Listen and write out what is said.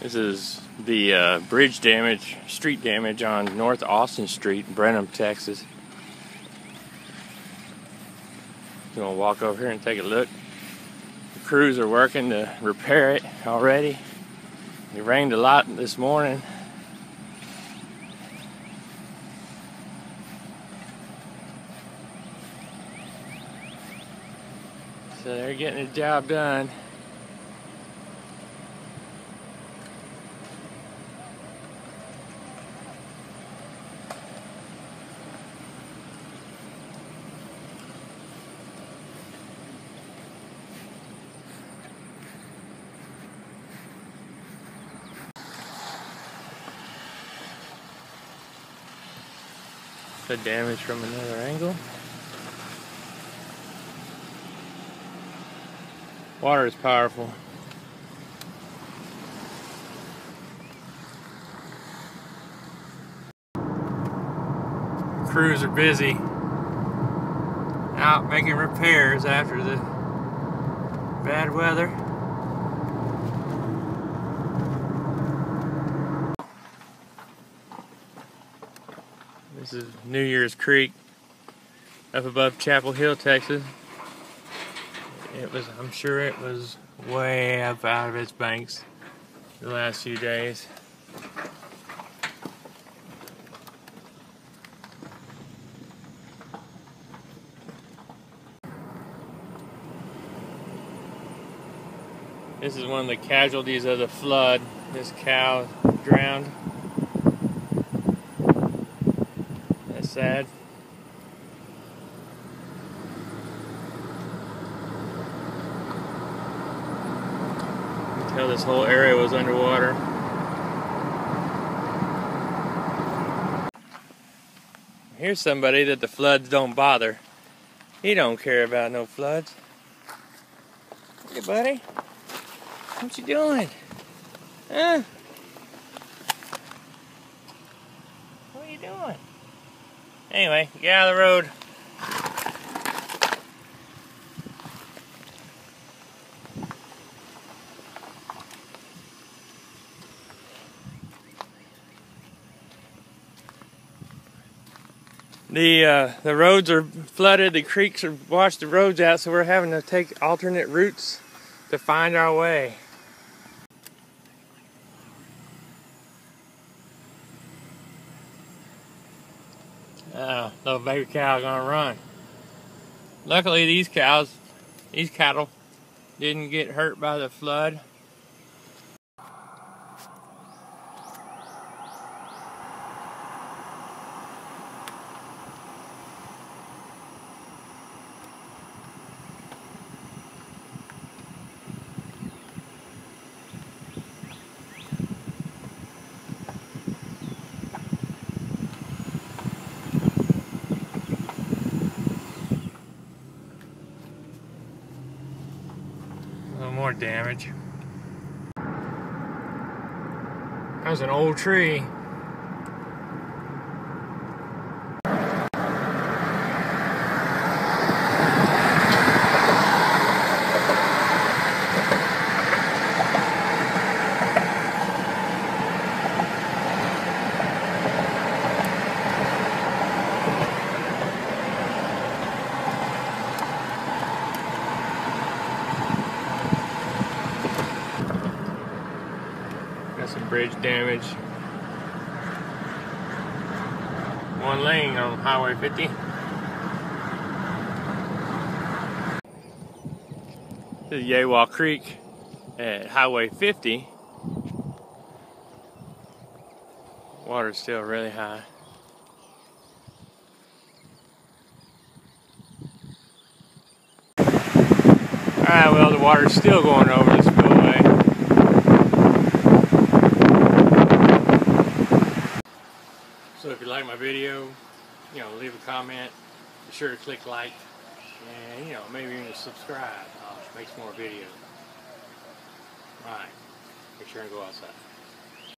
This is the bridge damage, street damage on North Austin Street in Brenham, Texas. You want to walk over here and take a look. The crews are working to repair it already. It rained a lot this morning. So they're getting the job done. The damage from another angle. Water is powerful. Crews are busy out making repairs after the bad weather. This is New Year's Creek up above Chappell Hill, Texas. I'm sure it was way up out of its banks the last few days. This is one of the casualties of the flood. This cow drowned. That's sad. You can tell this whole area was underwater. Here's somebody that the floods don't bother. He don't care about no floods. Hey, buddy. What you doing? Huh? What are you doing? Anyway, get out of the road. The roads are flooded, the creeks are washed the roads out, so we're having to take alternate routes to find our way. Little baby cow gonna run. Luckily these cattle didn't get hurt by the flood. A little more damage. That was an old tree. Got some bridge damage. One lane on Highway 50. This is Yawa Creek at Highway 50. Water's still really high. Alright, well, the water's still going over the spillway. So if you like my video, leave a comment, be sure to click like, and maybe even subscribe. I'll make some more videos. Alright, make sure and go outside.